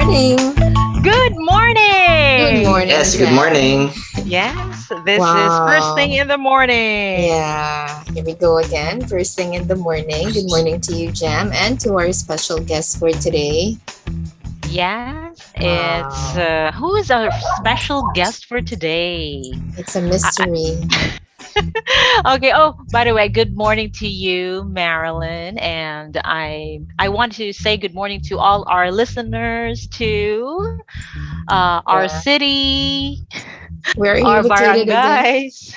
morning. Good Good morning! morning, Yes, good Jen. morning. Yes, this is first thing Wow. in the morning. Yeah, here we go again. First thing in the morning. Good morning to you, Jam, and to our special guest for today. Yes, it's Wow. who is our special guest for today? It's a I, mystery. okay. Oh, by the way, good morning to you, Marilyn, and I want to say good morning to all our listeners to our Yeah. city, Where are you our located again? barangays.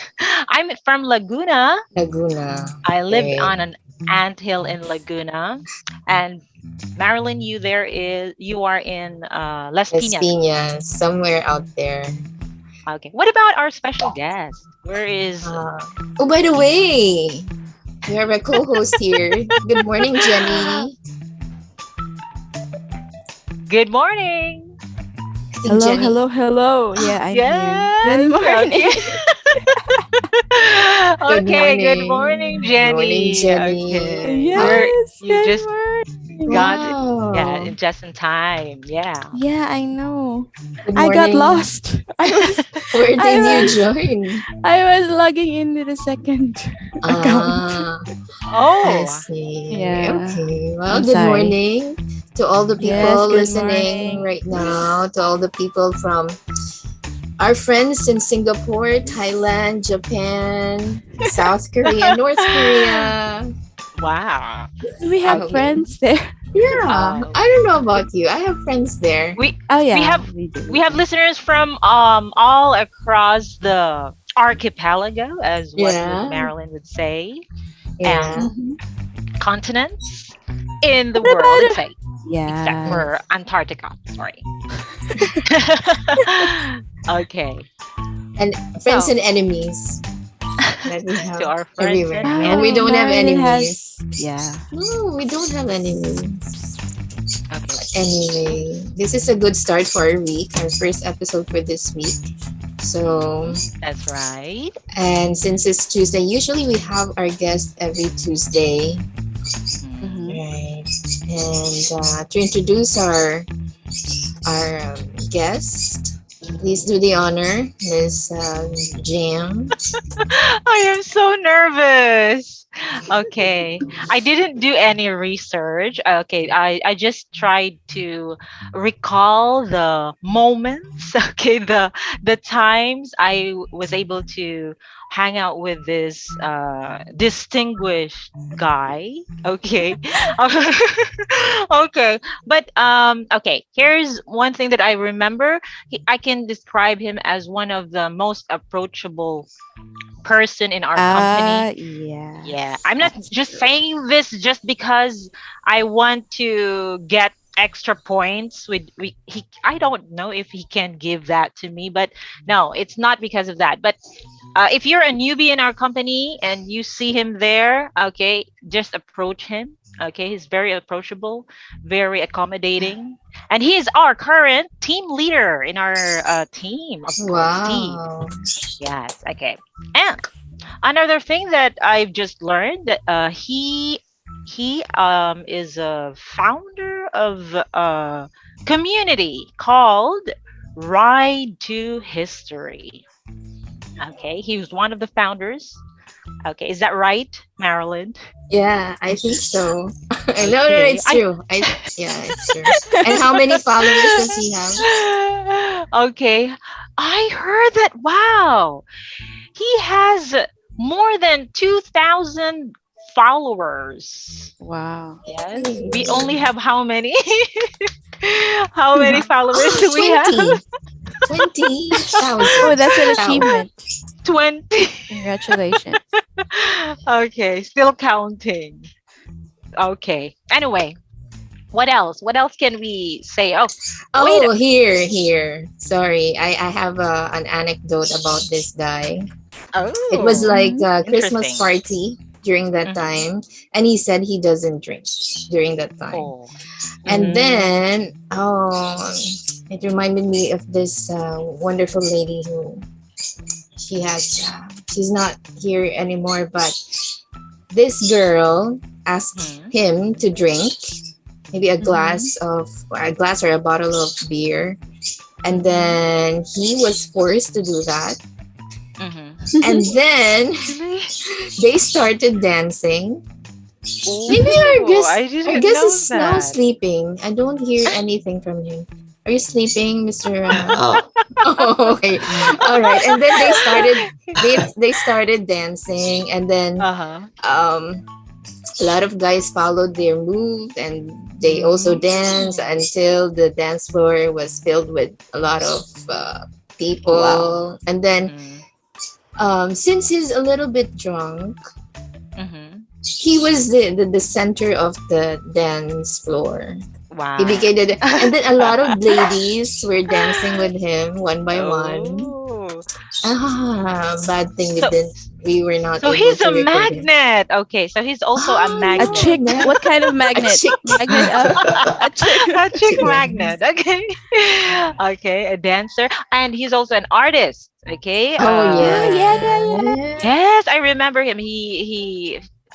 I'm from Laguna. Laguna. I live Great. on an ant hill in Laguna, and Marilyn, you are in Las Las Piñas. Piñas, somewhere out there. Okay. What about our special guest? Where is Uh, oh, by the way, we have a co-host here. Good morning, Jenny. Good morning? I think Hello, Jenny. hello, hello. Yeah, I'm here. Good Yes. morning. Okay. Good Okay. Good morning. morning, Good morning, Jenny. Jenny. Okay. How? Yes, You good just morning. got it. Yeah, Wow. just in time. Yeah. Yeah, I know. Good I got morning. lost. I was Where I did you was join? I was logging into the second account. Ah, I Oh, see. Yeah. Okay. Well, I'm good sorry. morning to all the Yes, people good listening morning. right now, to all the people from our friends in Singapore, Thailand, Japan, South Korea, North Korea. wow. Do we I have hope you. friends there? Yeah, Uh, I don't know about you. I have friends there. we Oh we yeah, have we do, we we have do. listeners from all across the archipelago, as what would Yeah, Marilyn would say, yeah. and Mm-hmm. continents in the What world, about except Mm. Yes. for Antarctica. Sorry. Okay, And friends so and enemies that we have to our friends everywhere. and No, we Oh, don't have enemies. Marilyn enemies. has yeah. No, we don't have enemies. Okay, Anyway, this is a good start for our week, our first episode for this week. So, that's right. and since it's Tuesday, usually we have our guest every Tuesday, Mhm. Mm-hmm. right? And to introduce our guest, please do the honor, Miss Jam. I am so nervous. Okay. I didn't do any research. Okay. I just tried to recall the moments, okay, the times was able to hang out with this distinguished guy. Okay. Okay. But okay, here's one thing that I remember. I can describe him as one of the most approachable person in our company. Yeah, Yes, I'm not that's just true. saying this just because I want to get extra points with he. I don't know if he can give that to me, but no, it's not because of that. But if you're a newbie in our company and you see him there, okay, just approach him. Okay, he's very approachable, very accommodating, and he is our current team leader in our team, of course. Team. Wow. Yes. Okay. And another thing that I've just learned that he is a founder of a community called Ride to History. Okay, he was one of the founders. Okay, is that right, Marilyn? Yeah, I think so. No, no, Okay, it's true. Yeah, it's true. And how many followers does he have? okay, I heard that. Wow, he has more than 2,000 followers. Wow. Yes. We only Hey. have how many? How many followers do we have? 20. 20,000. Oh, that's an Thousand. achievement. 20. Congratulations. Okay, still counting. Okay. Anyway, what else? What else can we say? Oh, wait. Oh, here. Sorry, I have an anecdote about this guy. It was Oh, like Mm-hmm. a Christmas interesting. party during that Hmm. time, and he said he doesn't drink during that time. Oh. And Hmm. then, oh, it reminded me of this wonderful lady who she's not here anymore, but this girl asked Hmm. him to drink, maybe Mhm. a glass or a bottle of beer, and Mm-hmm. then he was forced to do that, Mm-hmm. and then Really? they started dancing. Maybe Oh, I our didn't guest know is now that. sleeping. I don't hear anything from him. Are you sleeping, Mr. Oh, Oh, okay. All right. And then they started dancing, and then Uh-huh. a lot of guys followed their move, and they also danced Mm. until the dance floor was filled with a lot of Wow. people. And then Mm-hmm. since he's a little bit drunk, Mm-hmm. he was the center of the dance floor. He Wow. became the, and then a lot of ladies were dancing with him one by one. Oh. Bad thing So we were not so able he's to a record him. magnet. Okay, so he's also a A You magnet. know chick. that? What kind of A magnet? chick. Magnet of a chick. A chick Chick magnet. magnet. Okay. Okay, a dancer. And he's also an artist. Okay. Oh Ah, yeah, yeah, yeah, yeah. yeah. Yes, I remember him.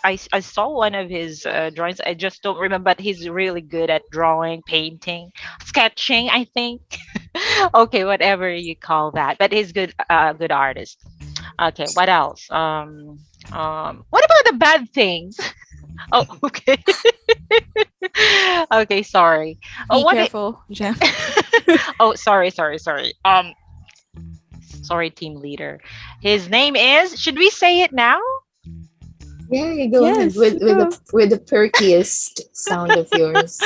I saw one of his drawings. I just don't remember, but he's really good at drawing, painting, sketching, I think. Okay, whatever you call that. But he's good good artist. Okay, what else? What about the bad things? Oh, okay. Okay, sorry. Oh, Be what it careful, Jam. Oh, sorry. Sorry, team leader. His name is, should we say it now? Yeah, you go ahead Yes, go. with the perkiest sound of yours.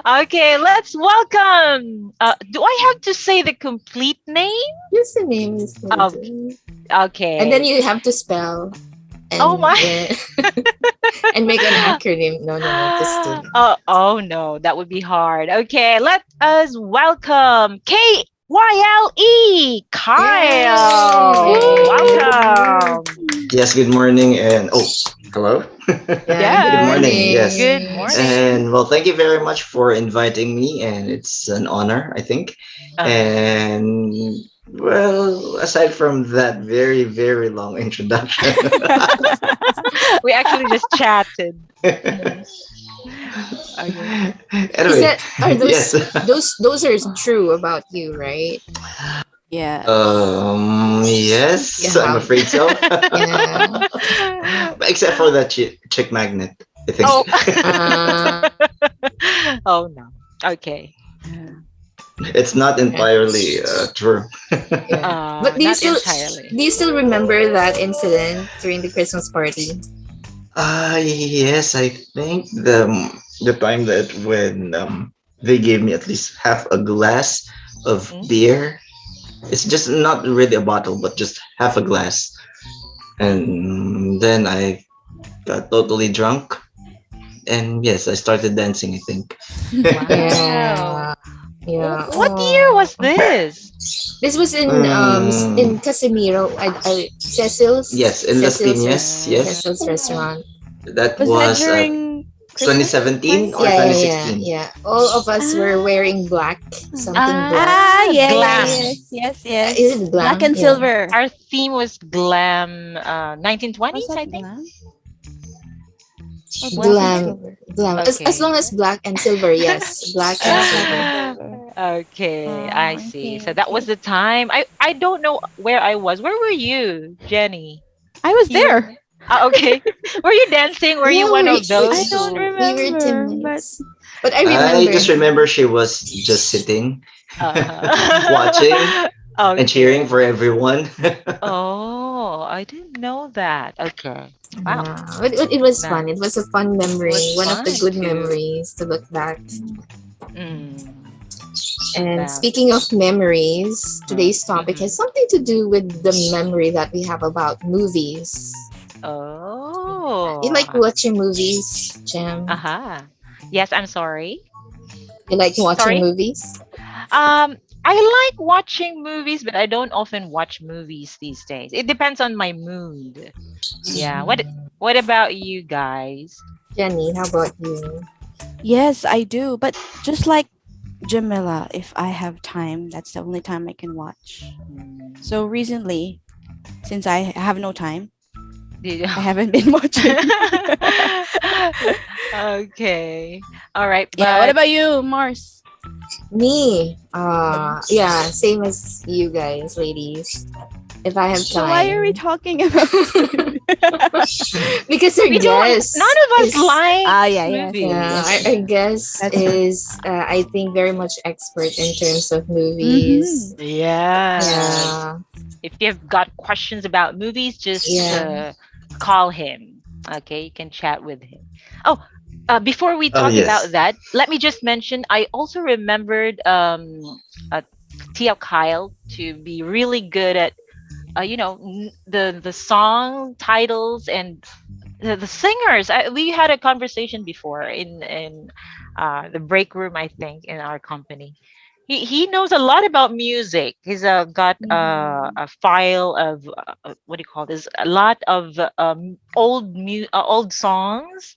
Okay, let's welcome. Do I have to say the complete name? Just the name is Oh, good. And then okay. you have to spell Oh and my. and make an acronym. No, no, no, just kidding. Oh no, that would be hard. Okay, let us welcome KYLE Kyle. Yay! Welcome. yes, good morning. And oh, hello. Yeah, good Good Yes. morning. Yes. Good morning. morning. And well, thank you very much for inviting me. And it's an honor, I think. Uh-huh. And well, aside from that very, very long introduction, We actually just chatted. Mhm. Okay. Is anyway, that are yes. those are true about you, right? Yes. You Yes, I'm have afraid so. yeah. Except for that chick magnet, I think. Oh. Uh, Oh no. Okay. Yeah. It's not yeah, entirely true. yeah. But Not entirely. do you still remember that incident during the Christmas party? Yes, I think the time that when they gave me at least half a glass of Mm? beer. It's just not really a bottle, but just half a glass. And then I got totally drunk. And yes, I started dancing, I think. Wow. Yeah, yeah. What year Oh, was this? this was in Mm, Casimiro. yes, in Las Piñas, yes. Cecil's restaurant. That Was that was during Christmas 2017 time? or Yeah, yeah, yeah, 2016. yeah. All of us were Ah. wearing black, something black. Ah, yeah, yeah, Glam. yes, yes, Is yes. it Black glam? and Yeah. silver. Our theme was glam Was 1920s, that I think. glam or black Was and it? Glam, silver? glam. As Okay. long as black and silver, yes, black and Black and silver. silver. Okay, I see. Okay, So that was okay. the time. I don't know where I was. Where were you, Jenny? I was Here. there. Okay. Were you dancing? Were you Yeah, one of I those don't who we were remember, but teammates. But I I remember. just remember she was just sitting, watching, uh-huh. and cheering Okay. for everyone. Oh, I didn't know that. Okay. Wow. Yeah, but it was That fun. It was a fun memory. was One of the fun good too. memories to look back. Mm, And that. speaking of memories, today's topic Mm-hmm. has something to do with the memory that we have about movies. You Oh. like watching movies, Jam? Uh-huh. Yes, I'm sorry. You like watching Sorry. movies? I like watching movies, but I don't often watch movies these days. It depends on my mood. Yeah. What about you guys? Jenny, how about you? yes, I do. But just like Jamila, if I have time, that's the only time I can watch. Mm, So recently, since I have no time, Did you- I haven't been watching. okay. All right, Yeah. What but about you, Mars? Me, mhm. yeah, same as you guys, ladies. If I have So why are we time, talking about TV? because our We don't. None guest of us is, Ah, likes yeah, yes, yes, yeah, movies. yes, our yes. guest That's true. is, I think, very much expert in terms of Mm-hmm. movies. Yes. Yeah, If you've got questions about movies, just yeah. call him. Okay, you can chat with him. Oh, before we Oh talk about yes. that, let me just mention I also remembered uh, Tia Kyle to be really good at the song titles and the singers. We had a conversation before in the break room, I think, in our company. He knows a lot about music. He's got Mhm. a file of what do you call this? A lot of old songs.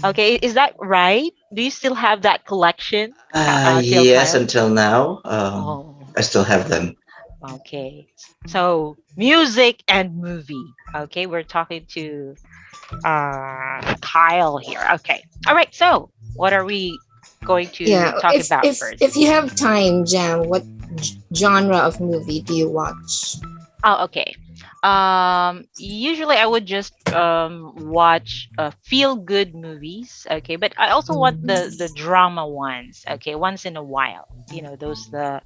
Okay, is that right? Do you still have that collection, Till Yes, Kyle? until now, Oh, I still have them. okay. So music and movie. Okay, we're talking to Kyle here. Okay. All right. So, what are we going to Yeah, talk about if first? you have time, Jam, what genre of movie do you watch? Oh, okay. Usually I would just watch feel good movies. Okay, but I also want the Mm. drama ones. Okay, once in a while. You know, those the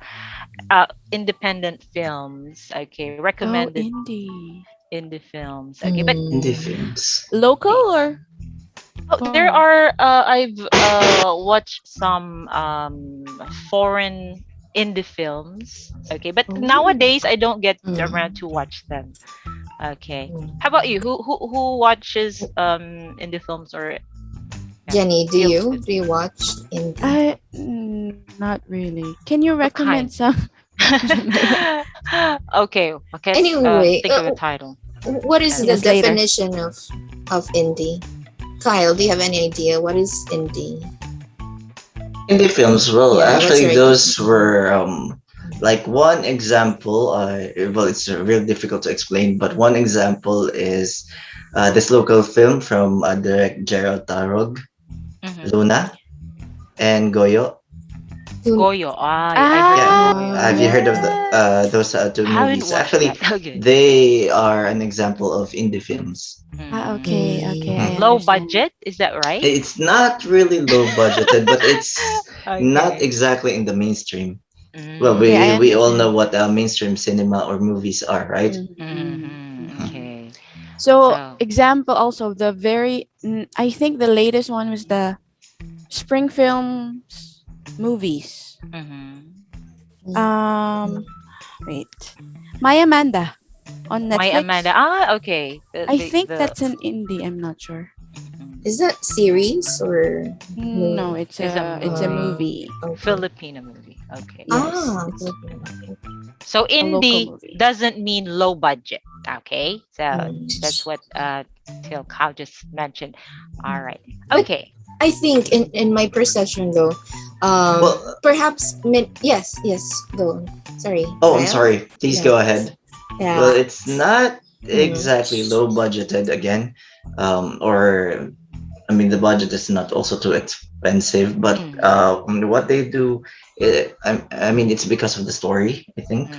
independent films. Okay, Oh, recommended indie. indie films. Okay, but Indie Mm. films. Local or oh, there foreign? are. I've watched some foreign indie films. Okay, but Oh. nowadays I don't get around Mm. to watch them. Okay, how Mm. about you? Who watches indie films or Jenny, do feels you good? do you watch indie? Not really. Can you What kind? recommend some, Jamila? Okay, okay. Let's Anyway, think of a title. what is the Yes, later. definition of indie? Kyle, do you have any idea what is indie? Indie films, well, Yeah, what's actually, your idea? those were like one example. Well, it's really difficult to explain, but one example is this local film from direct Gerald Tarog, Mm-hmm. Luna, and Goyo. Tun- Goyo. Ah, I heard of Yeah, Ah, Goyo. have you heard of those yes. two Haven't movies? watched Actually, that. Okay. they are an example of indie films. Ah, okay, Mm. okay, Mhm. I Low understand. budget, is that right? It's not really low budgeted, but it's not Okay. exactly in the mainstream. Well, Okay, I we all know Mm. understand. what mainstream cinema or movies are, right? Mm-hmm. Mm-hmm. Mhm. Okay. So, So. example also I think the latest one was the Spring Films movies. Mm-hmm. Um, wait, My Amanda on My Amanda. Netflix. Ah, okay. I think The that's an indie. I'm not sure. Is mm, that series or No, movie? is a it's a movie, movie. Okay. Filipino movie. Okay. Yes, Ah, it's okay. So a local indie movie. doesn't mean low budget. Okay. So Mm. that's what Till Cow just mentioned. All right. But Okay. I think in my perception though, Well, perhaps yes, go. Sorry, oh, I'm Kyle. sorry. Please Yeah, go ahead. Well, yeah. it's not Mm. exactly low budgeted again, or I mean, the budget is not also too expensive, but Mm, what they do, I mean, it's because of the story. I think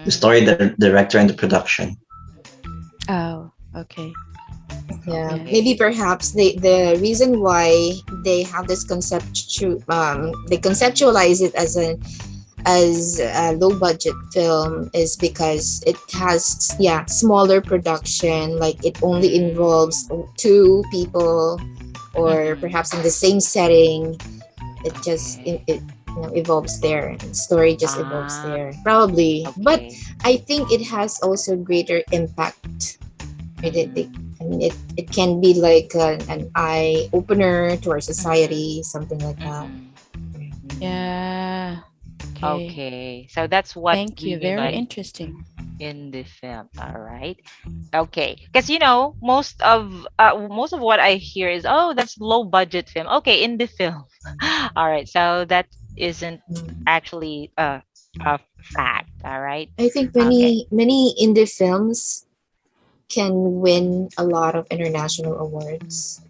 the mm, story, the director, and the production. mhm. Oh, okay. Yeah, Yes. maybe Okay. perhaps the reason why they have this they conceptualize it as a low budget film is because it has, yeah, smaller production, like it only Mm, involves two people, or mhm. perhaps in the same setting. It just Okay. evolves there, the story just evolves Ah, there probably, but okay. I think it has also greater impact. Mhm, I mean, it can be like an eye opener to our mhm, society, something like that. mhm. Yeah. Okay. Okay. So that's what Thank we you. mean Very by interesting. in the film. All right. Okay. Because most of what I hear is, oh, that's low budget film. Okay, in the film. All right. So that isn't Mm. actually a fact. All right. I think Okay. many indie films can win a lot of international awards.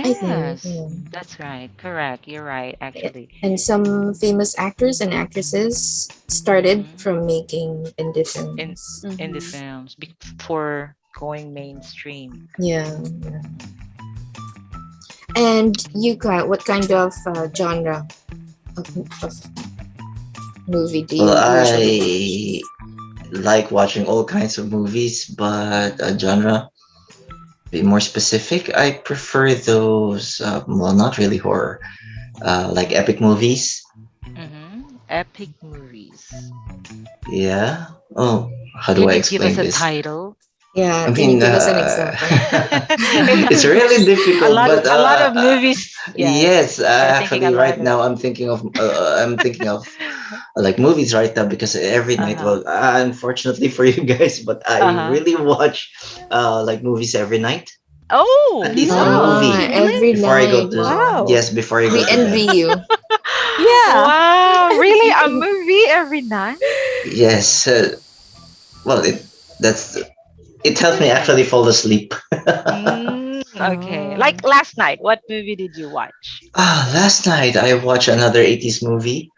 I think, Yes, yeah. that's right. Correct. You're right, actually. And some famous actors and actresses started Hmm. from making indie In films. in the Mm-hmm. films before going mainstream. Yeah, yeah. And you got what kind of genre of movie do Well, you usually watch? I like watching all kinds of movies, but a Mm-hmm. genre, be more specific, I prefer those, well, not really horror, like epic movies. Mm-hmm. Epic movies. Yeah. Oh, how do Can I you give us explain a this? title? Yeah, I can you mean, give us an example? it's really a difficult, lot but a lot of movies. Yes. yes, You're thinking a actually, right lot of now I'm thinking of like movies right now because every night, uh-huh. well, unfortunately for you guys, but I Uh-huh. really watch like movies every night, at Oh, least a no. movie Ah, Really? every before I go night. to, Wow. Wow. yes, before I go We to envy bed. you. Yeah. Wow, really? A Envy. movie every night? Yes, well, that's it helps me Okay. actually fall asleep. Okay. Oh. Like last night, what movie did you watch? Last night I watched another 80s movie.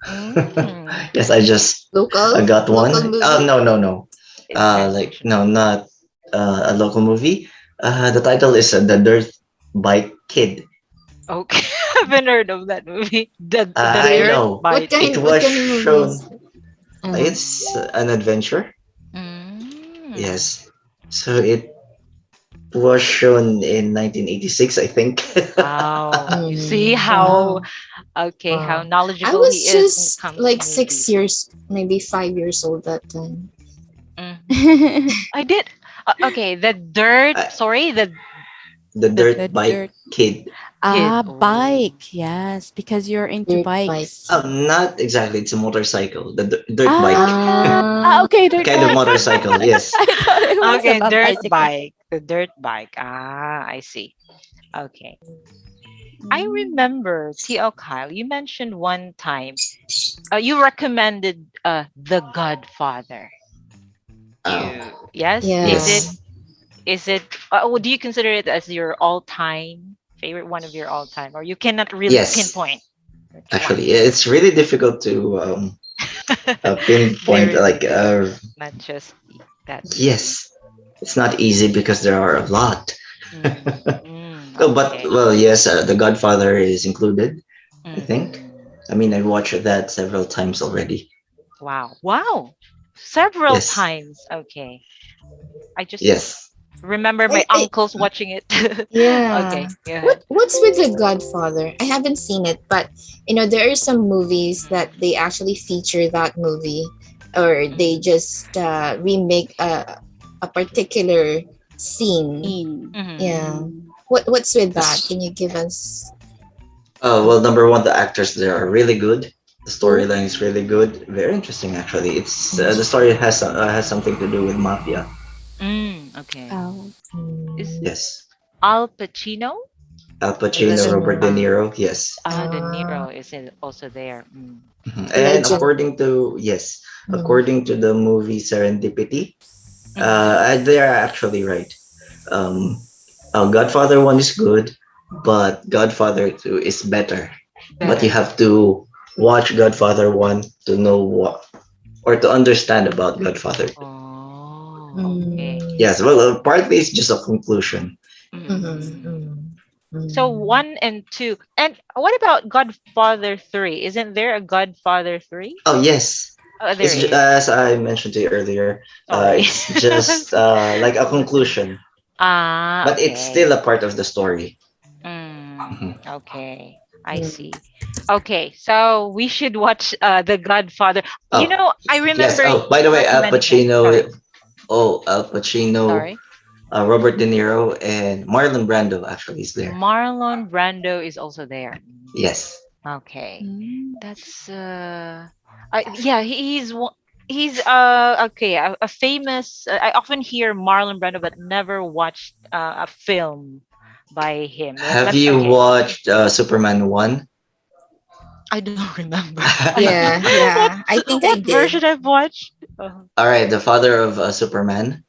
Mm, Yes, I just got Local one. movie? No, no, no. Like international. no, not a local movie. The title is The Dirt Bike Kid. Okay. I haven't heard of that movie. The I Dirt know Bite. it What was kind of movie is shown. it? Uh-huh. It's an adventure. Mm. Yes. So it was shown in 1986, I think. Wow. You see how Wow. okay, how Wow. I knowledgeable he was is when it just comes to like six movies. years, maybe 5 years old that time. Hmm. I did. Okay, the dirt. Uh, Sorry, the the Dirt The Bike dirt. Kid. kid. Oh. Bike. Yes, because you're into Dirt bike. bikes. Not exactly. It's a motorcycle. The dirt bike. Ah, Ah, okay, A dirt kind of bike. motorcycle. Yes. I thought it was Okay, about dirt bicycle. bike. The dirt bike. Ah, I see. Okay. I Mm. remember, T.L. Kyle, you mentioned one time you recommended The Godfather. Oh, Yes, yeah. yes. is it do you consider it as your all-time favorite, one of your all-time, or you cannot really Yes. pinpoint which one? Actually, it's really difficult to pinpoint. Very Like, difficult. Not just that easy. yes, it's not easy because there are a lot. Oh, but Okay. well, yes, The Godfather is included. I think. Mm. I mean, I watched that several times already. Wow. Wow. Several Yes. times. Okay. I just Yes. remember my I uncles watching it. yeah. Okay. Go ahead. What's with the Godfather? I haven't seen it, but there are some movies that they actually feature that movie, or they just remake a particular scene. In. Mm-hmm. Yeah. Mm. What's with that? Yes. Can you give us? Well, number one, the actors there are really good. The Oh, storyline is really good. Very interesting, actually. It's the mm, story has something to do with mafia. Okay. Oh. Is mm, Yes. Al Pacino? Al The Pacino, Robert De Pacino. Niro. Yes. De Uh, Niro is also there. Mm. Mhm. And Legend. Mm, according to the movie Serendipity, Mm-hmm. they are actually right. Um, Godfather 1 is good, but Godfather 2 is better. But you Better. have to watch Godfather 1 to know what or to understand about Godfather 2. Oh, okay. mm, Yes, well, partly it's just a conclusion. mhm, Mm. mm, So mm. one and two. And what about Godfather 3? Isn't there a Godfather 3? Oh, yes. Oh, there is. As I mentioned to you earlier, Sorry. it's just like a conclusion, Ah, but it's still okay. a part of the story. Mhm. Okay. I Mm. see. Okay, so we should watch The Godfather. You Oh, know, I yes. remember Oh, by the way, recommending it. Sorry. Al Pacino, Sorry. Robert De Niro, and Marlon Brando actually is there. Marlon Brando is also there. Yes. Okay. Mm. That's yeah, he's okay, a famous I often hear Marlon Brando but never watched a film by him. Have But you okay. watched Superman 1? I don't remember. Yeah, yeah. I think I What did. version I've watched? All right, the father of Superman.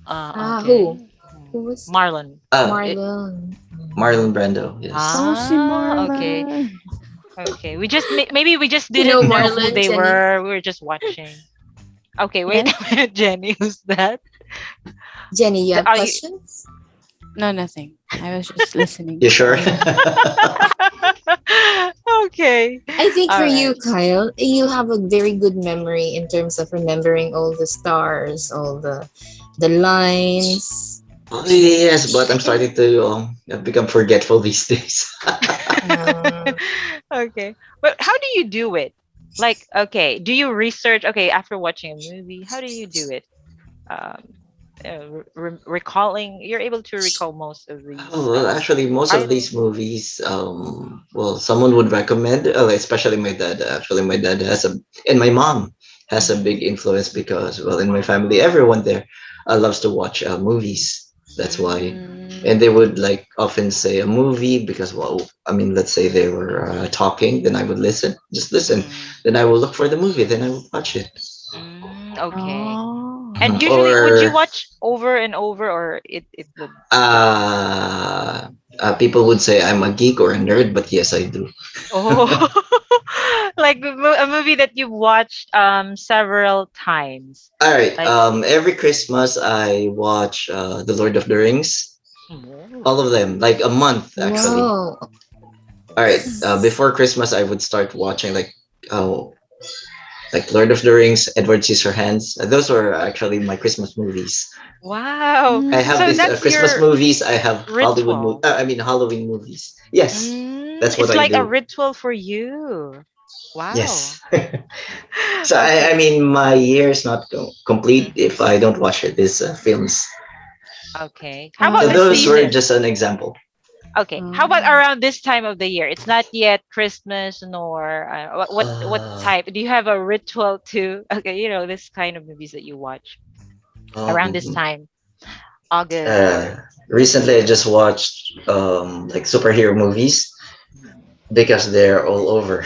Who? Okay. Who was Marlon. It, Marlon? Marlon Brando. Yes. Oh, si okay. Marla. Okay. We just maybe we just You know didn't know who Marlon, they Jenny? were. We were just watching. Okay, wait Yes? a minute, Jenny. Who's that? Jenny, you The, have are you? questions? No, nothing. I was just listening. You sure? Sorry. Okay. I think for All you, right. Kyle, you have a very good memory in terms of remembering all the stars, all the lines. Oh, yes, but I'm starting to become forgetful these days. Uh, Okay. But how do you do it? Like, okay, do you research? Okay, after watching a movie, how do you do it? Um, recalling, you're able to recall most of Oh, these well, actually, most of titles. these movies, well, someone would recommend, especially my dad. Actually, my dad has a, and my mom has a Mm-hmm. big influence because, well, in my family, everyone there loves to watch movies. That's why. Mm, And they would like often say a movie because, well, I mean, let's say they were talking, then I would listen, just listen. Mm, Then I will look for the movie, then I will watch it. okay. oh. And Mhm. usually, would you Or watch over and over, or it would just uh, people would say I'm a geek or a nerd, but yes, I do. oh, like a movie that you've watched several times, All right. like Every Christmas I watch The Lord of the Rings, oh, all of them, like a month actually. wow. All right. Before Christmas, I would start watching uh, like Lord of the Rings, Edward Scissorhands. Those were actually my Christmas movies. wow. I have So Mm, these that's Christmas your movies. I have ritual. I mean Halloween movies. Yes, that's what It's I like a do. ritual for you. Wow. Yes. So I Okay. mean, my year is not complete Mhm. if I don't watch it. These films. Okay. How oh, about So the I those see. were season? just an example. Okay. How about Oh. around this time of the year? It's not yet Christmas nor what Uh, type? Do you have a ritual to okay, this kind of movies that you watch around this um, time, August uh, or recently, I just watched like superhero movies because they're all over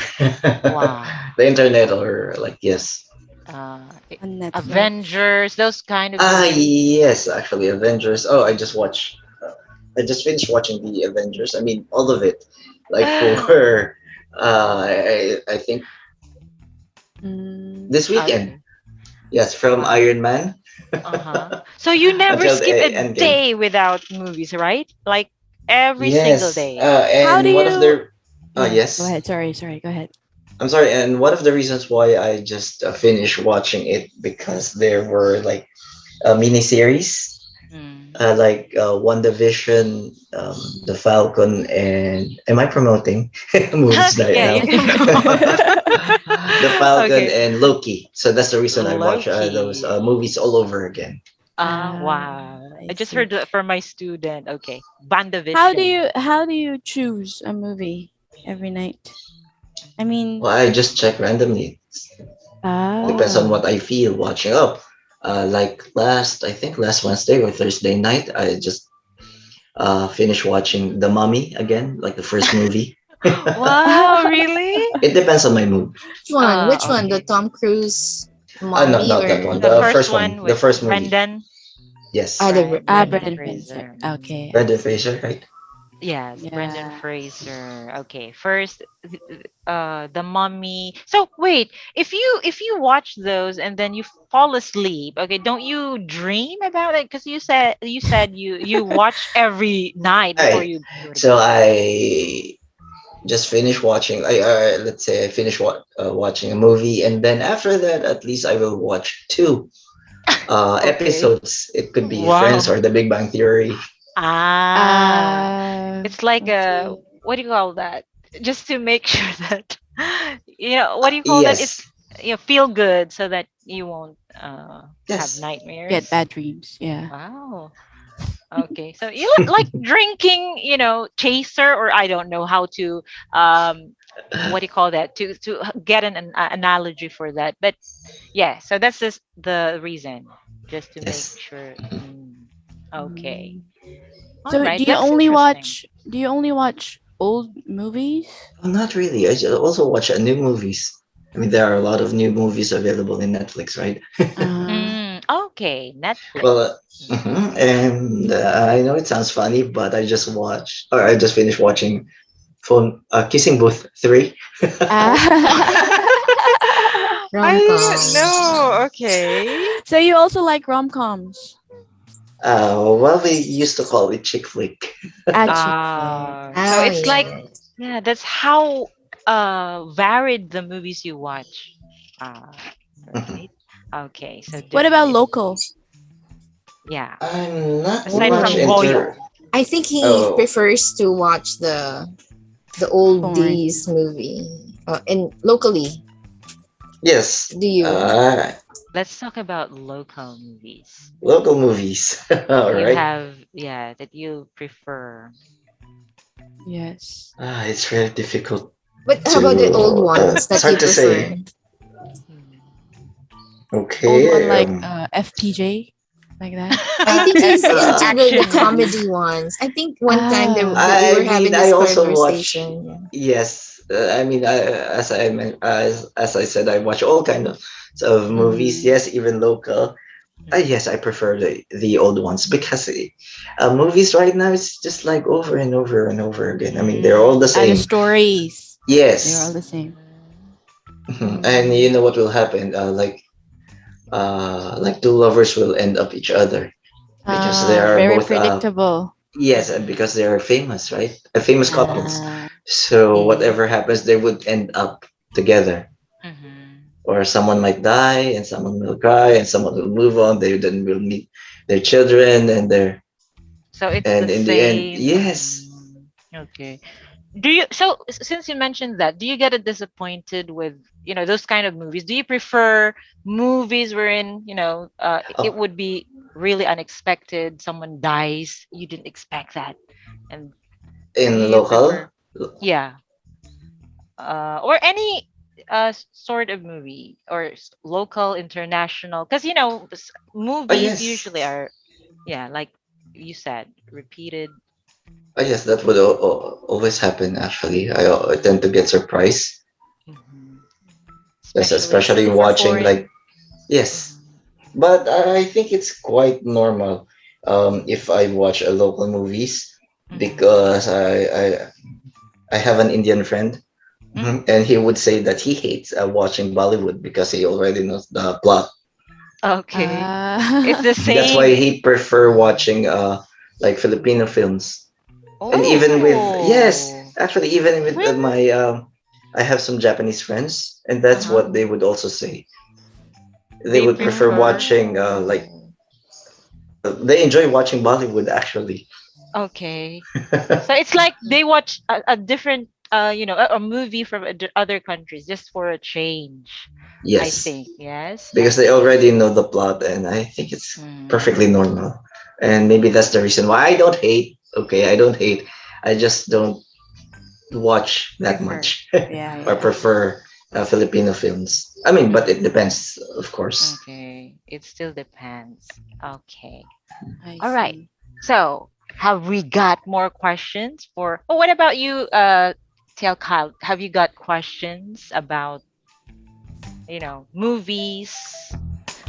wow. the internet or like yes. On Netflix. Avengers, those kind of movies. Yes, actually, Avengers. Oh, I just watched. I just finished watching the Avengers. I mean, all of it. Like for, I think Mm, this weekend. Okay. Yes, from Wow. Iron Man Uh-huh. So you never until the skip a Endgame. day without movies, right? Like every single Yes, day. how do and one of you? the, Yeah, go yes, ahead. Sorry. Go ahead. I'm sorry, and one of the reasons why I just finished watching it because there were like mini series, Mm. like One Division, The Falcon, and am I promoting movies right Yeah, you now? can promote. The Falcon Okay. and Loki. So that's the reason I watch those Loki. movies all over again. Wow. I I just see. heard that from my student. Okay. How do Bandavision. you how do you choose a movie every night? I mean, Well, I just check randomly. Depends on ah, what I feel watching. Oh, like I think last Wednesday or Thursday night, I just finished watching The Mummy again, like the first movie. Wow, really? It depends on my mood. Which one? Which one? The Okay. Tom Cruise No, mommy not that or one. The The the first first one. one The with first movie. Brendan. Yes. Right, Brendan Brendan Fraser. Fraser. Okay, I Brendan see. Fraser, right? Yes, Brendan Yeah. Fraser. Okay, first, the Mummy. So wait, if you watch those and then you fall asleep, okay, don't you dream about it? Because you said you watch every night before Alright. you go to So bed. I just finished watching. I let's say I finished watching a movie, and then after that, at least I will watch two Okay. episodes. It could be Friends Wow. or The Big Bang Theory. Ah, it's like I a see. what do you call that? Just to make sure that what do you call that? It's Yes, feel good so that you won't have yes, Get nightmares. bad dreams. Yeah. Wow. Okay. So you like drinking, chaser, or I don't know how to what do you call that? To get an analogy for that. But yeah, so that's just the reason, just to make yes. sure. Okay. Mm. All So right. That's interesting. do you only watch old movies? Well, not really. I also watch new movies. I mean, there are a lot of new movies available in Netflix, right? Uh, Oh, Okay, Netflix. Well, Mhm. and I know it sounds funny, but I just finished watching Phone Kissing Booth 3. I Rom didn't coms. know. Okay. So you also like rom-coms? Well, we used to call it chick flick. Ah, chick flick. So Oh it's yeah, like, yeah. yeah, that's how varied the movies you watch. Mhm. Right. Okay, so What about different. local? Yeah. I'm not Aside much from Oh, into. Goyo. I think he Oh, prefers to watch the old Porn. days movie. And locally, yes. do you? Let's talk about local movies. Local movies. All You right. have, yeah, that you prefer. Yes. It's really difficult But how about the old to. ones It's that you hard to prefer? say. Hmm. Old one Okay. like FTJ, like that. I think he's Action Uh, into the action comedy movies. ones. I think one time Ah, we I were mean, having I this also watch. conversation. Yes, I mean, as I said, I watch all kind of movies. mm-hmm. Yes, even local. Mhm. Yes, I prefer the old ones because movies right now it's just like over and over and over again. I mean, they're all the The same. stories, they're all Yes, the same. and you Mm. know what will happen? Like two lovers will end up each other because they Ah, are very both predictable. yes, and Mhm. because they are famous, right? Famous couples. Ah, So see. whatever happens, they would end up together. Mhm. Or someone might die and someone will cry and someone will move on. They then will meet their children So it's the and in the end, same. yes. Okay. Do you so since you mentioned that, do you get disappointed with, those kind of movies? Do you prefer movies wherein, it Oh, would be really unexpected, someone dies, you didn't expect that. And do in you local, prefer, yeah, or any sort of movie, or local, international, because oh movies yes, usually are, yeah, like you said, repeated. oh yes, that would always happen. Actually, I tend to Mhm, get surprised, mhm. yes, Especially. especially Especially for watching like foreign. yes. Mhm, But I think it's quite normal if I watch a local movies mhm, because I have an Indian friend. mhm. And he would say that he hates watching Bollywood because he already knows the plot. Okay. It's Ah, the That's why same. he prefer watching like Filipino films. And even with yes, Oh, actually even with really? my I have some Japanese friends, and that's Uh-huh. what they would also say. They They would prefer prefer. watching Oh, they enjoy watching Bollywood actually. Okay. So it's like they watch a different, a movie from other countries just for a change. I Yes, think. Yes. because they Okay. already know the plot, and I think it's perfectly Mm, normal. And maybe that's the reason why I don't hate. Okay, I don't hate. I just don't watch that prefer. much yeah, or yeah. prefer Filipino films. I mean, but it Mm, depends, of course. okay. It still depends. Okay. I All right. see. So, have we got more questions for? Oh, what about you, Tell Kyle? Have you got questions about, movies?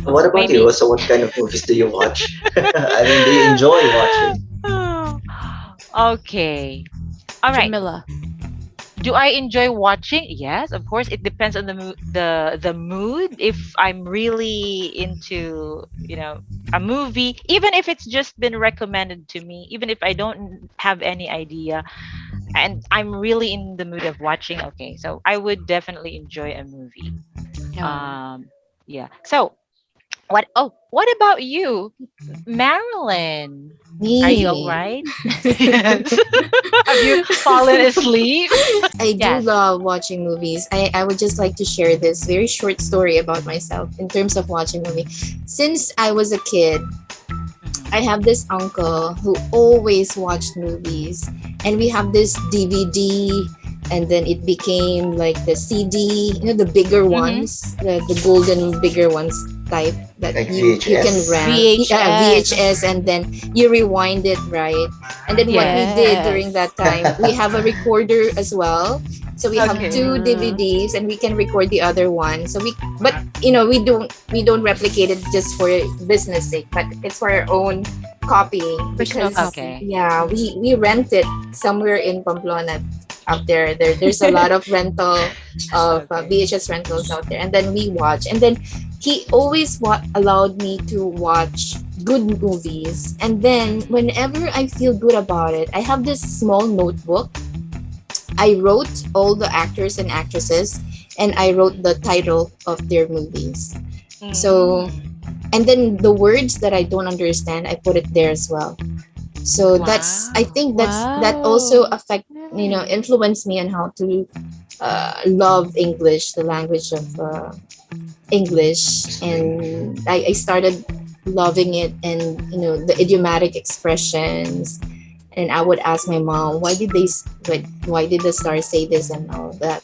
What about you? Maybe. So, what kind of movies do you watch? I mean, do you enjoy watching? Okay. All right. Jamila. Do I enjoy watching? Yes, of course. It depends on the mood. If I'm really into, a movie, even if it's just been recommended to me, even if I don't have any idea, and I'm really in the mood of watching, okay, so I would definitely enjoy a movie. Oh. Um, yeah. So what about you, Marilyn? Are you all me. right? Yes. Have you fallen asleep? I do Yes. love watching movies. I would just like to share this very short story about myself in terms of watching movie. Since I was a kid, I Mhm. have this uncle who always watched movies, and we have this DVD, and then it became like the CD, the bigger Mhm. ones, the golden bigger ones type that Like you can VHS? rent, yeah, VHS, VHS. and then you rewind it, right? And then what we Yes. did during Yes. that time, we have a recorder as well. So we have Okay. two DVDs, and we can record the other one. So we, but we don't replicate it just for business sake, but it's for our own copying Personal because Okay. copy. yeah, we rent it somewhere in Pamplona out there. There's a lot of rental of Okay. VHS rentals out there, and then we watch. And then he always allowed me to watch good movies. And then whenever I feel good about it, I have this small notebook. I wrote all the actors and actresses, and I wrote the title of their movies. So, Mm. and then the words that I don't understand, I put it there as well. So that's, I Wow. think that also Wow. Nice. influenced me on how to love English, the language of English. And I started loving it, and the idiomatic expressions. And I would ask my mom, why did the star say this and all that.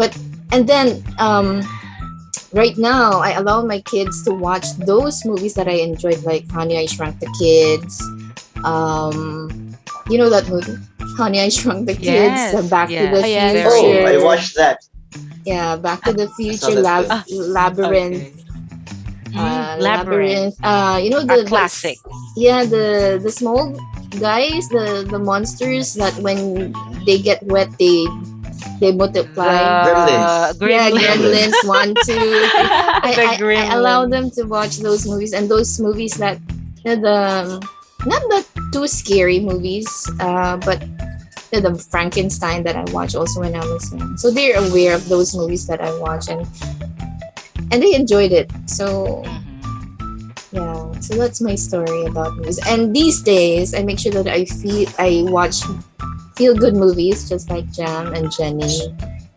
But and then right now I allow my kids to watch those movies that I enjoyed, like Honey I Shrunk the Kids. You know that movie, Honey I Shrunk the Kids, Yes. Back to the Yes. Yes. Very Oh, I good. Future. watched that. Yeah, Back to the I saw Future, that film. Ah, Labyrinth. okay. Labyrinth. Labyrinth. A classic. Yeah, the small guys, the monsters that when they get wet, they multiply. The Gremlins. Yeah, Gremlins. Gremlins Gremlins. 1, 2, 3. The I allow Gremlins. them to watch those movies, and those movies that the not the too scary movies, but the Frankenstein that I watched also when I was young. So they're aware of those movies that I watch, and they enjoyed it. So Mhm. yeah, so that's my story about movies. And these days, I make sure that I watch feel good movies, just like Jam and Jenny.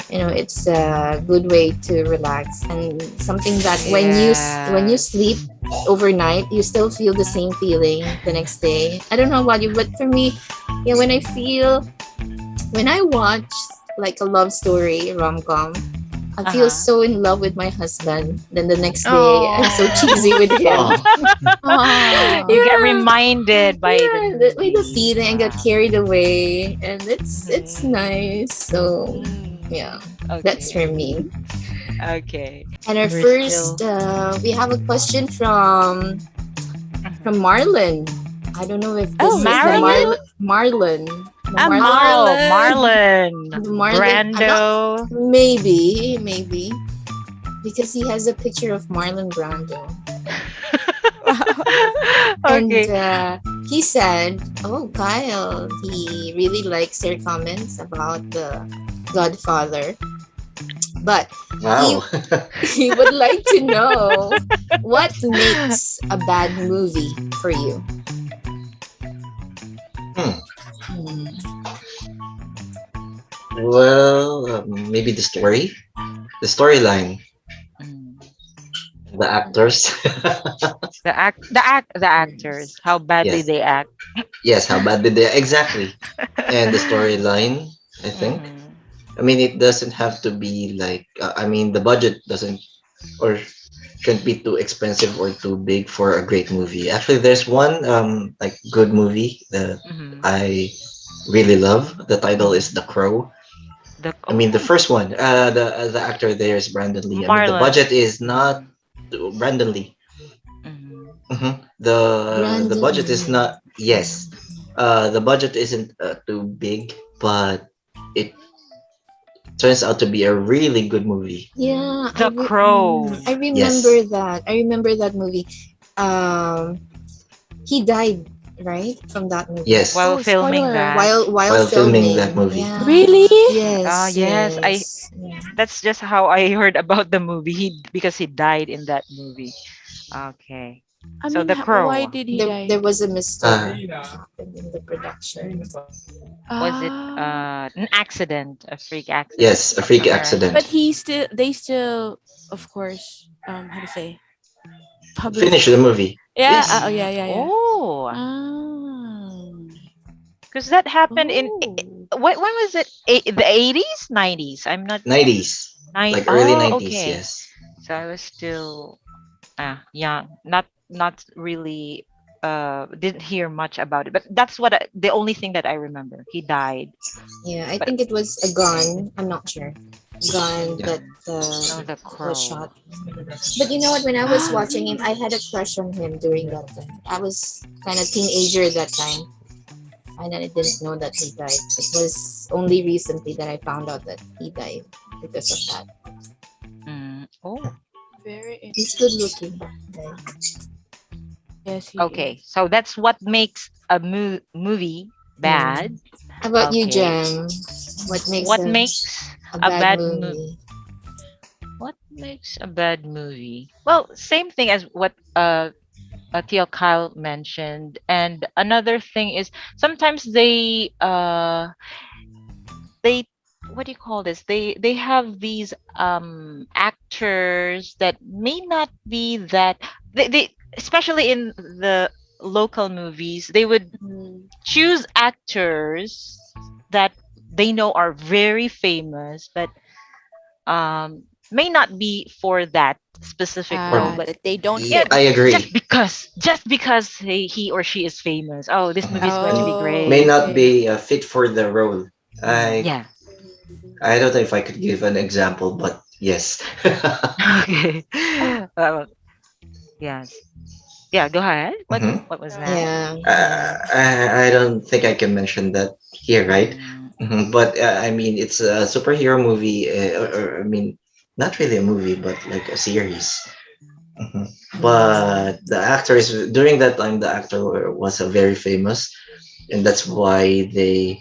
It's a good way to relax, and something that when you Yes. sleep overnight, you still feel the same feeling the next day. I don't know about you, but for me, yeah, when I watch like a love story rom com, I feel Uh-huh. so in love with my husband. Then the next day, I'm so cheesy with Oh. him. Oh, You Oh. get Yeah, reminded by the yeah, the movie. feeling, I got Wow. carried away, and it's Mhm. nice. So yeah, Mm. that's for Okay. me. Okay. And our We're first, still. we have a question from Mhm. Marlon. I don't know if Oh, this is the really? Marilyn? The I'm Marlon, Oh, Marlon. Marlon the Marlon. I'm not Brando. maybe because he has a picture of Marlon Brando. And Okay. he said, "Oh, Kyle, he really likes your comments about the Godfather, but he wow. he would like to know what makes a bad movie for you." Hmm. Hmm. Well, maybe the story, the storyline, Mm. the actors. The actors, how badly Yes, they act. yes. How bad did they exactly? And the storyline, I think. Mhm. I mean, it doesn't have to be like. I mean, the budget doesn't or shouldn't be too expensive or too big for a great movie. Actually, there's one like good movie that Mhm. I really love. The title is Mhm. The Crow. I mean, the Oh, first one. The actor there is Brandon Lee. I mean, the Marlon. budget is not Mhm. Brandon Lee. Mhm. The Brandon budget is Lee. not, yes. The budget isn't too big, but it turns out to be a really good movie. Yeah, The Crow. I Yes, remember that. I remember that movie. Um, he died, right, from that movie yes. While Oh, filming spoiler. that. while While filming that filming. movie. Yeah. Really? Ah, Yes, yes. I yes. Yeah. That's just how I heard about the movie. Because he died in that movie. Okay. I So mean, The why Crow. did he There die? was a Uh, mystery that happened in the production. Was it Ah, an accident, a freak accident, yes, a freak something like that? but accident. they still, of course, how to say, Finish publish. the movie. Yeah. Oh, Yes. yeah, Mhm. yeah, yeah. Oh, Ah. because that happened in Oh. when was it? The 80s, 90s. I'm not 90s. nine. Like early Oh, 90s, okay. yes. So I was still young, not really. didn't hear much about it. But that's the only thing that I remember. He died. Yeah, I But think it was a gun. I'm not sure. Gun Yeah. that oh, the was crow. shot. But you know what? When I was watching him, I had a crush on him during that time. I was kind of teenager that time, and I didn't know that he died. It was only recently that I found out that he died because of that. Oh, Very He's good interesting. looking guy. Yes, he okay. is. So that's what makes a movie Mm. bad. How about you, Okay. Jam? What makes What makes a a bad bad movie? movie? What makes a bad movie? Well, same thing as what Tio Kyle mentioned. And another thing is sometimes they what do you call this? They have these actors that may not be that they especially in the local movies, they would Mm. choose actors that they know are very famous, but may not be for that specific role. Or But That they don't yeah, fit. I agree. just because he or she is famous, oh, this movie Mhm. is going to be May Oh, great. not okay. be fit for the role. I Yeah. I don't know if I could give an example, but yes. Okay. Well, yes. Yeah, go ahead. Mhm. What was that? Yeah, yeah. I don't think I can mention that here, right? Mm, But I mean, it's a superhero movie, or I mean, not really a movie, but like a series. Mhm. Mm. But the actors during that time, the actor was very famous, and that's why they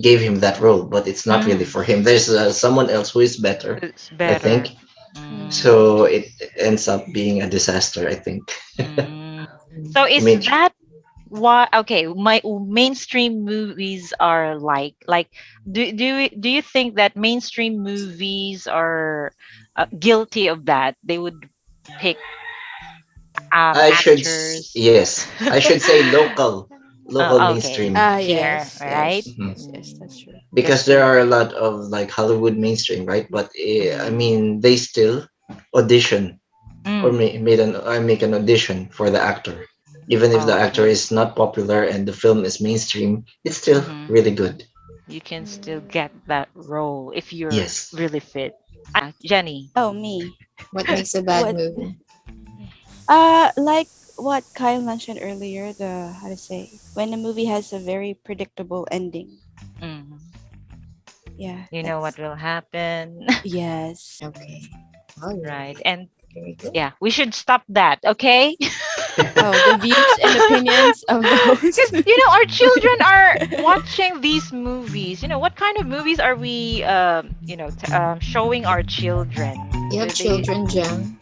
gave him that role. But it's not really mm, for him. There's someone else who is better, it's I think. better. Mm. So Mm, it ends up being a disaster, I think. mm. So Mm. I is mean, that why? Okay, my mainstream movies are like do you think that mainstream movies are guilty of that? They would pick actors. yes, I should say local Okay, mainstream. here, Yes, right? yes, Mhm. yes, yes, that's true. Because Just there to. are a lot of like Hollywood mainstream, right? But I Mm, mean, they still audition or mm, make an audition for the actor. Even if the actor okay. is not popular and the film is mainstream, it's still Mm-hmm. really good. You can still Mm. get that role if you're Yes. really fit. Jenny. Oh, me. What makes a bad What? movie? Like what Kyle mentioned earlier, the how to say when a movie has a very predictable ending. Mhm. Yeah, You know what that's will happen. yes. Okay. All Right. right. And Very good. yeah, we should stop that, okay? Oh, the views and opinions of the Because, host. our children are watching these movies. What kind of movies are we, showing our children? You have children, Jam?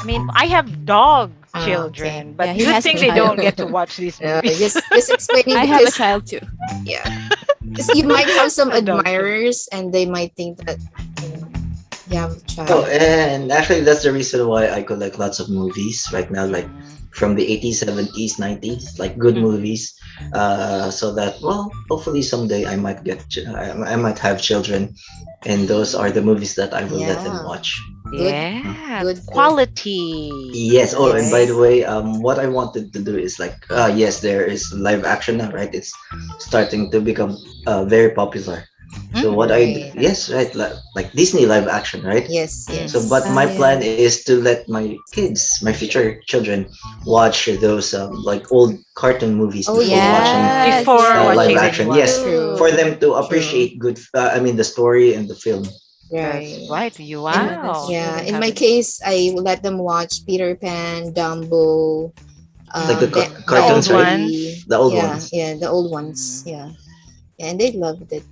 I mean, I have dog Ah, okay. children, but Yeah, he good has a thing they don't child. get to watch these movies. Just explaining I have a because child too. yeah, because you might have some A dog children. admirers and they might think that you know you have a Oh, child. and actually, that's the reason why I collect lots of movies right now, like Mm, from the 80s, 70s, 90s, like good mhm. movies. So that, well, hopefully someday I might have children, and those are the movies that I will let them Yeah, watch. good, Mhm. Yeah, good, good. quality, Yes. Oh, and by the right? Yes. way, what I wanted to do is like, yes, there is live action now, right? It's starting to become very popular. So Mm, what Right. yes, right, like Disney live action, right? Yes. mm. So, Yes. but Ah, my plan yes. is to let my kids, my future children, watch those like old cartoon movies Oh before watching Yes, Before live watching yes. the action. new Me Yes, one. for too. them to true. True. appreciate good. I mean, the story and the film, That's Right. right. You In Yeah, that's wow. true. yeah, in That's my true. case, I let them watch Peter Pan, Dumbo, like the Mm. The old cartoons, right? Betty. ones. The old Yeah, ones. yeah, the old ones. Mm. Yeah, yeah, and they loved it.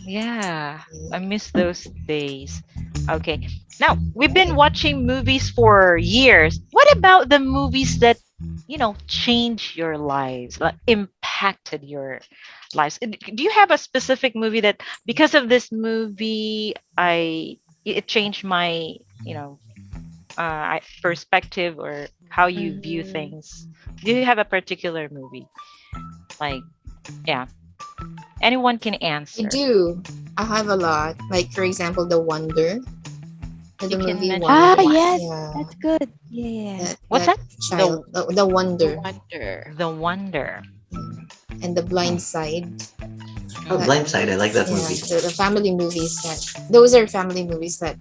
Yeah, I miss those days. Okay. Now, we've been watching movies for years. What about the movies that, change your lives, like impacted your lives? Do you have a specific movie that because of this movie, it changed my, you know, perspective or how you view Hmm. things? Do you have a particular movie? Like, yeah, anyone can I answer. do. I have a lot. Like for example, The Wonder. in You the can movie mention Ah, Wonder. one. yes, Yeah, that's good. Yeah. What's that that? The child, the The Wonder, Wonder. the Wonder. and the Blind Hmm. Side. Oh, That Mm. Blindside. I like that yeah, movie. the family movies that those are family movies that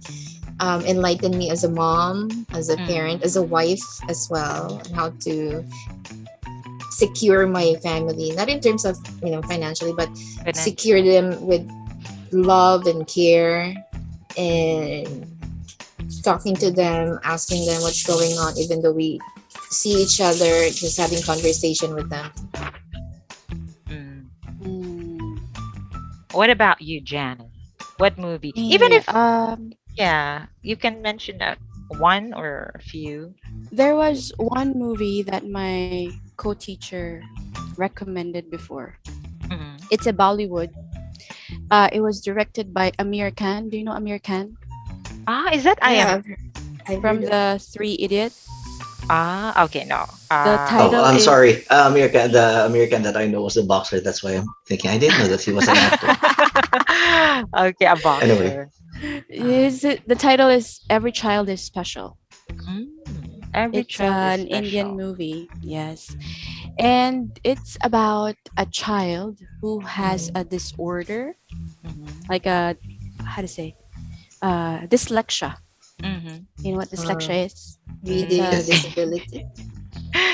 enlighten me as a mom, as a parent, as a Mm. wife as well, and how to secure my family, not in terms of financially, but secure Financial. them with love and care, and talking to them, asking them what's going on, even though we see each other, just having conversation with them. Mm. Mm, What about you, Janice? What movie? Even me, if, yeah, you can mention one or a few. there was one movie that my co-teacher recommended before. Mhm. It's a Bollywood. It was directed by Amir Khan. Do you know Amir Khan Ah, is that I Yeah, am? I've heard from of. the Three Idiots? Ah, okay, no. The Oh, title I'm is sorry. The American that I know was the boxer. That's why I'm thinking. I didn't know that he was an actor. Okay, a Anyway, boxer. Uh, the title is Every Child is Special. every It's child is an Indian special. movie, yes. And it's about a child who has Mm, a disorder, Mm-hmm. like a, how to say, dyslexia. Mm-hmm. You know what uh, dyslexia is? It's reading a, yes. disability.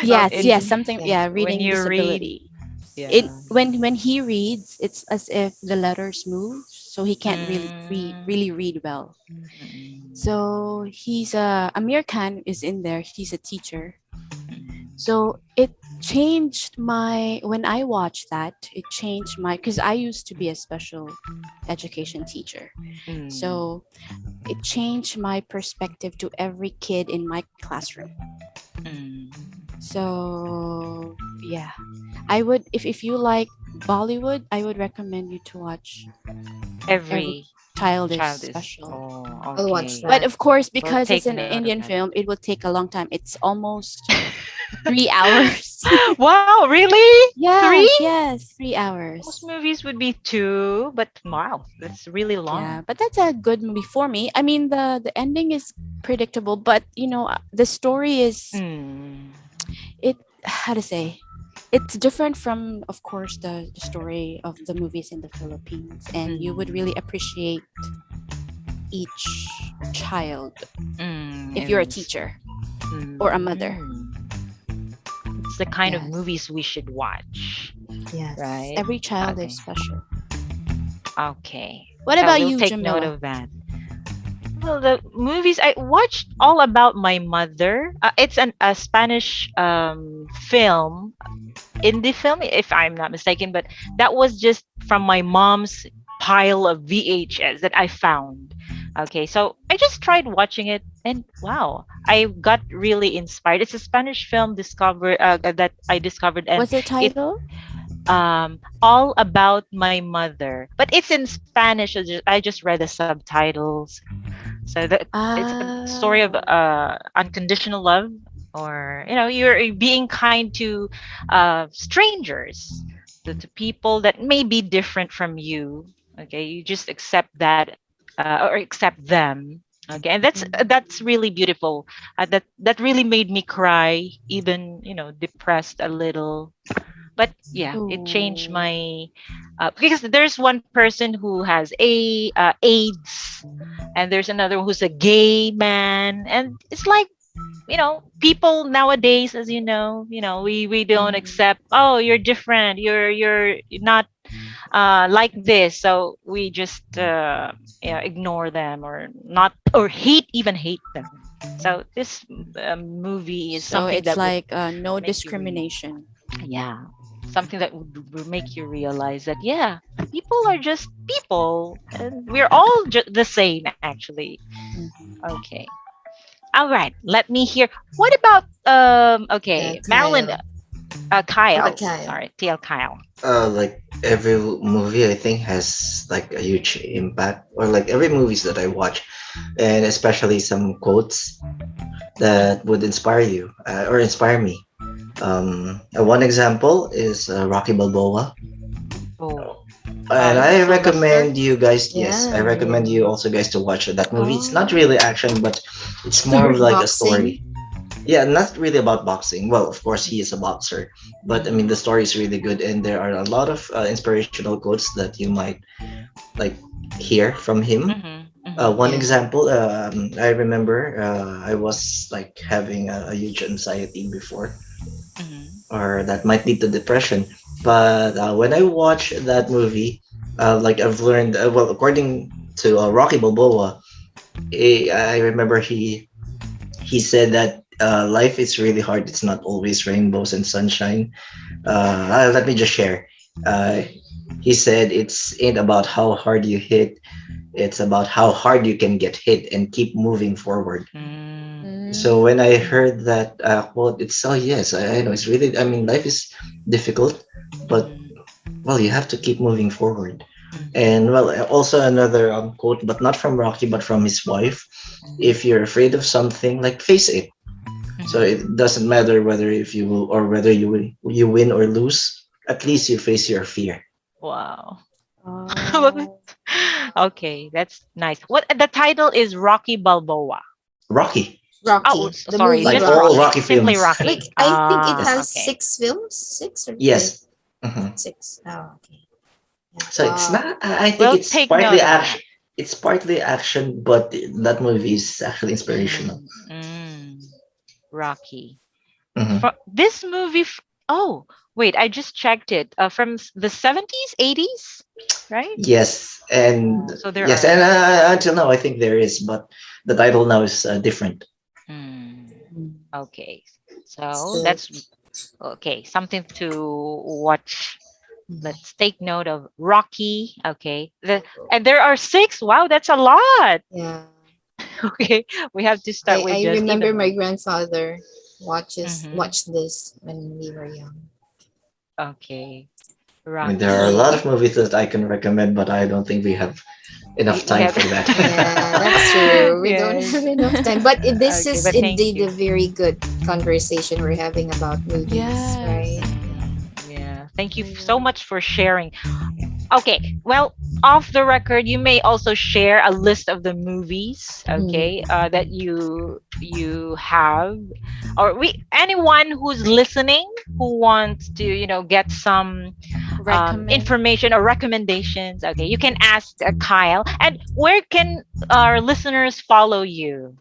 yes, yes, In something, Yeah. yeah, when reading you read, disability. It yeah. when he reads, it's as if the letters move, so he can't Mm, really read well. mm, So he's Amir Khan is in there. He's a teacher. mm, So it changed my when I watched that. It changed my because I used to be a special education teacher. mm, So it changed my perspective to every kid in my classroom. mm. So yeah, I would if you like Bollywood, I would recommend you to watch Every Every Child is child is. Special. Oh, I'll watch okay. But that. of course, We'll because it's take an note of Indian that. film, it will take a long time. It's almost 3 hours. Wow, really? Yes, Three? yes, three Most hours. movies would be two, but wow, that's really Yeah, long. but that's a good movie for me. I mean, the ending is predictable, but the story is Mm, it. How to say? It's different from, of course, the story of the movies in the Philippines, and you would mm, really appreciate each child if you're a and teacher or a mother. mm. It's the kind of Yes, movies we should watch, yes. right? Every child is Okay. special. Okay. What about We'll you, take note Jamila? of that. Well, the movies I watched all about my mother. It's a Spanish film, indie film, if I'm not mistaken, but that was just from my mom's pile of VHS that I found. Okay, so I just tried watching it, and wow, I got really inspired. It's a Spanish film that I discovered, and What's the it title? all about my mother, but it's in Spanish. So I just read the subtitles. So that it's a story of Ah, unconditional love, or you're being kind to strangers, to people that may be different from you. Okay, you just accept that, or accept them. Okay, and that's really beautiful. That really made me cry, even depressed a little. But yeah, it changed oh, my because there's one person who has AIDS, and there's another who's a gay man, and it's like, people nowadays, as we don't mhm. accept, oh, you're different, you're not like this, so we just ignore them, or not, or even hate them. So this movie is So something it's that would like no make you discrimination. yeah, something that would make you realize that, yeah, people are just people, and we're all the same, actually. Mhm. Okay. All right, let me hear. What about okay, Marilyn, Kyle. How about Kyle, Kyle? sorry, TL Kyle. Like every movie, I think has like a huge impact, or like every movies that I watch, and especially some quotes that would inspire you or inspire me. One example is Rocky Balboa. Oh, And I Sylvester. recommend you guys, yes, I Yeah, recommend yeah. you also guys to watch that movie. It's not Oh. really action, but it's more of Story. like a Boxing. story. Yeah, not really about boxing. Well, of course, he is a boxer, but I mean, Mm-hmm. the story is really good, and there are a lot of inspirational quotes that you might like hear from him. Mm-hmm. Mm-hmm. One Yeah. example, I remember I was like having a huge anxiety before, Mm-hmm. or that might lead to depression. But when I watch that movie, like I've learned, well, according to Rocky Balboa, I remember he said that life is really hard. It's not always rainbows and sunshine. Let me just share. Uh, he said it's ain't about how hard you hit. It's about how hard you can get hit and keep moving forward. Mm-hmm. So when I Mm. heard that quote, it's oh yes, I know it's really. I mean, life is difficult, but Mm-hmm. well, you have to keep moving forward. Mm-hmm. And well, also another quote, but not from Rocky, but from his wife. If you're afraid of something, like face it. So Mm-hmm. it doesn't matter whether if you will or whether you win or lose. At least you face your fear. Wow. Oh. Okay, that's nice. What the title is Rocky Balboa. Rocky, Oh, Rocky. The sorry, movie like just all Rocky. Rocky. Rocky Simply films. Like Rocky. I think it Ah, Yes, has okay. 6 films, 6 or 5. yes. Mhm. 6. Oh, okay. Yeah. So it's Wow. not. I think We'll it's take partly note of action. that. It's partly action, but that movie is actually inspirational. Mm, mm, Rocky. Hmm. This movie. Oh, wait, I just checked it. From the 70s, 80s, right? Yes, and Oh, so there yes, are. and until now, I think there is, but the title now is different. Mm, Mm. okay, so So, that's okay. Something to watch. Let's take note of Rocky. Okay, and there are six. Wow, that's a lot. yeah. Okay, we have to start with I just remember even my one. grandfather Mm-hmm. watched this when we were young. Okay, I mean, there are a Rocky. lot of movies that I can recommend, but I don't think we have enough We time have. for that. Yeah, that's true. We don't Yes. have enough time. But this Okay, is but thank indeed you. a very good conversation we're having about movies, right? Yes. Yeah, thank you so Yeah. much for sharing. Okay, well, off the record, you may also share a list of the movies, okay, Mhm. that you have, or we anyone who's listening who wants to, get some Recommend. information or recommendations. Okay, you can ask Kyle. And where can our listeners follow you,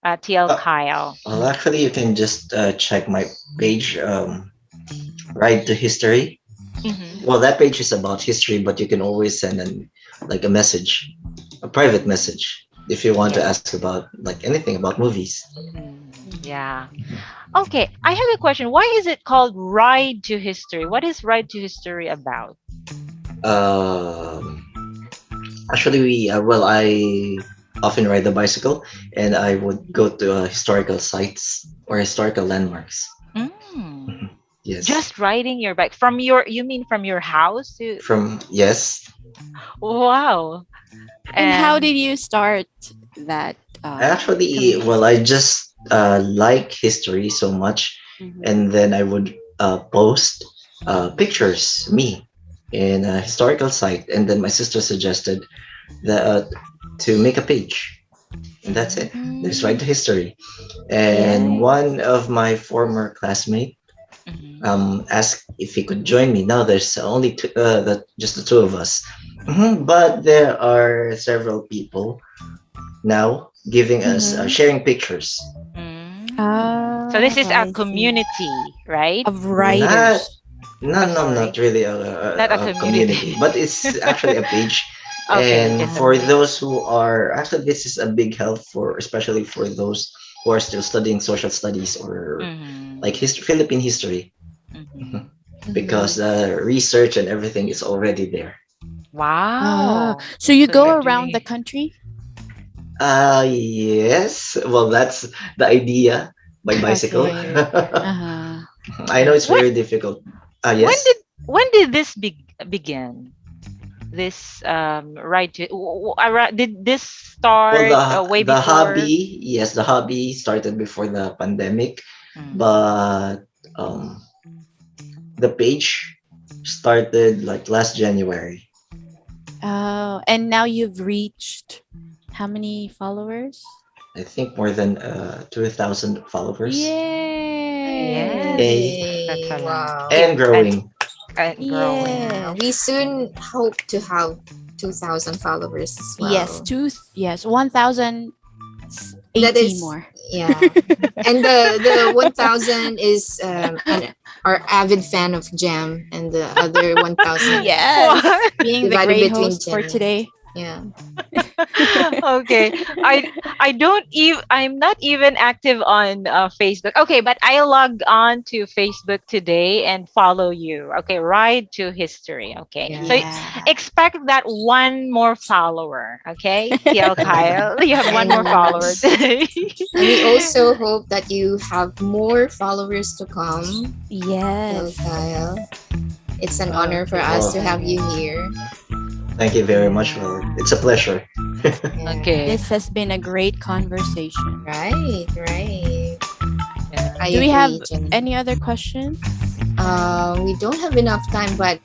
TL Uh, Kyle? well, actually, you can just check my page, Ride to History. Mm-hmm. Well, that page is about history, but you can always send like a message, a private message, if you want to Yeah. ask about like anything about movies. Yeah. Okay, I have a question. Why is it called Ride to History? What is Ride to History about? Um, Actually, well, I often ride the bicycle, and I would go to historical sites or historical landmarks. Mm. Mhm. Yes, Just riding your bike from you mean from your house to, from yes. wow. And how And did you start that Actually, well, I community? just like history so much, Mm-hmm. and then I would post pictures me in a historical site, and then my sister suggested that to make a page, and that's it. There's mm, Ride to History, and Yes. one of my former classmates mhm. asked if he could join me. Now there's only just the two of us. But there are several people now giving us Mm-hmm. sharing pictures. So this Oh, is a I see. community, right? Of Not writers. no, no, not Sorry, really not a a community, community. but it's actually a page. Okay, And just a for page. those who are actually, this is a big help for, especially for those who are still studying social studies or like Mm-hmm. history, Philippine history, Mm-hmm. because Mhm. the research and everything is already there. Ah, Wow. so you So go you're around the doing. country? Yes. Well, that's the idea by bicycle. Okay. Okay. Uh-huh. I know it's When very difficult. when did Yes. when did this begin? This right to did this Well, start way the before? hobby, yes, the hobby started before the pandemic, Mm-hmm. but the page started like last January. Oh, and now you've reached how many followers? I think more than 2,000 followers. Yes, Yay! that's Yay! a lot. Wow. Keep And growing. and growing. Yeah, we Yes. soon hope to have 2,000 followers as Yes, well. yes, 1080 That is, more. yeah. And the 1,000 is our avid fan of Jam, and the other 1,000 Yes, What? being the divided great between host for Jenny. today. Yeah. Okay, i I'm not even active on Facebook. Okay, but I logged on to Facebook today and follow you. Okay, ride to history. Okay, so Yeah. Yeah. expect that one more follower. Okay, TL Kyle, you have one more And follower today. and we also hope that you have more followers to come, Phil Yes. Kyle. It's an honor for Okay. us Oh, to have you here. thank you very much. Well, Yeah. it's a pleasure. Yeah. Okay. This has been a great conversation. Right, right. Yeah. I Do we have agree, Jenny. any other questions? We don't have enough time, but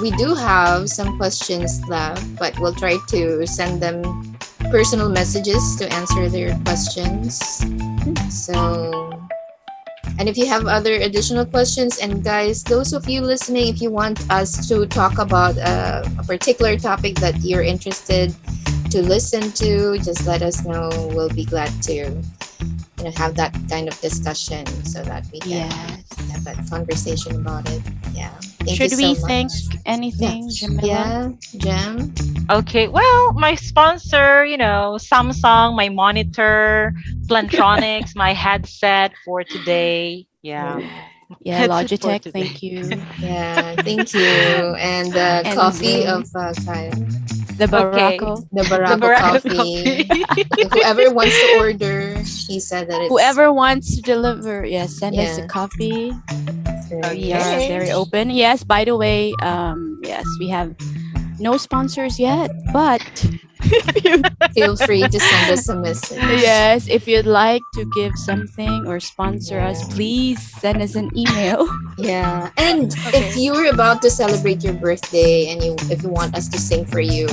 we do have some questions left, but we'll try to send them personal messages to answer their questions. So, and if you have other additional questions, and guys, those of you listening, if you want us to talk about a particular topic that you're interested to listen to, just let us know. We'll be glad to have that kind of discussion so that we can Yes. have that conversation about it. Yeah. Thank you Should so we much. think anything, Jamila? Yeah, Jem. Okay. Well, my sponsor, Samsung, my monitor, Plantronics, my headset for today. Yeah. Yeah, That's it for Logitech, today. thank you. Yeah, thank you. And the And coffee of Kyle, the Okay. Barako. the The Barako Baraka coffee. coffee. Whoever wants to order, he said that it's Whoever wants to deliver, yes, send us a yeah. copy. We Very are Okay. very open. Yes, by the way, yes, we have no sponsors yet, but if you, Feel free to send us a message. yes, if you'd like to give something or sponsor us, Yeah. please send us an email. Yeah. And if Okay. you're about to celebrate your birthday and if you want us to sing for you,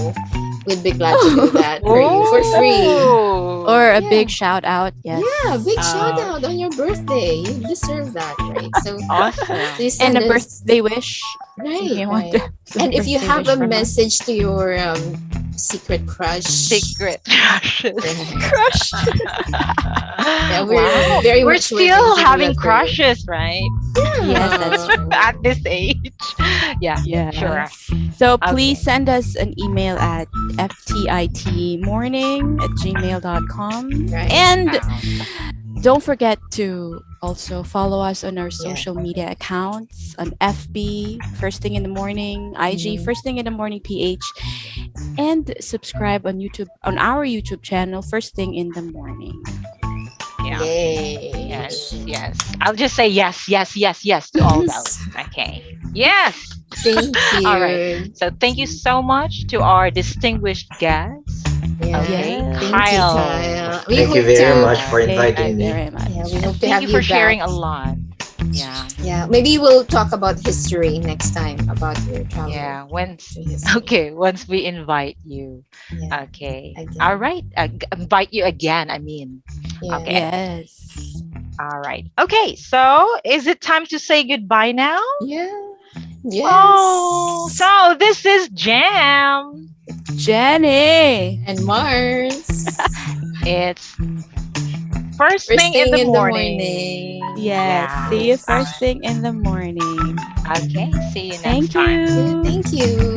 we'd be glad to do that for you for free. Oh. Or a Yeah. big shout out. Yes. Yeah, big shout Uh, out on your birthday. You deserve that, right? So awesome. please And send a us. birthday wish. If Right, you want right. some And if you birthday have wish a from us. message to your secret crush, Secret crushes. Crush. yeah, we're Wow. very We're much willing still to do having that for you. crushes, right? Yes, that's true. At this age. Yeah. Sure. Yes. So please Okay. send us an email at ftitmorning@gmail.com. Right. And Um, don't forget to also follow us on our social media accounts on FB, First Thing in the Morning, IG, Mhm. First Thing in the Morning PH, and subscribe on YouTube, on our YouTube channel, First Thing in the Morning. yeah. Yay. Yes. Yes. I'll just say yes, yes, yes, yes to all those. Okay. Yes. Thank you. All right. So thank you so much to our distinguished guests. Yeah. Okay. Yes. Thank Kyle. you, Kyle. We Thank you hope very to. much for Thank inviting you me. very much. Yeah, we hope to Thank have you you for sharing back. a lot. Yeah. Yeah, maybe we'll talk about history next time about your travel. Yeah. Once to history. okay, once we invite you. Yeah. Okay. Again. All right. Invite you again, I mean. Yeah. Okay. Yes. All right. Okay. So, is it time to say goodbye now? Yeah. Yes. Oh, so this is Jam. Jenny. And Mars. It's first First thing in thing the in the morning. morning. Yes. Yeah. See you first thing in the morning. Okay. See you next Thank time. you. Thank you.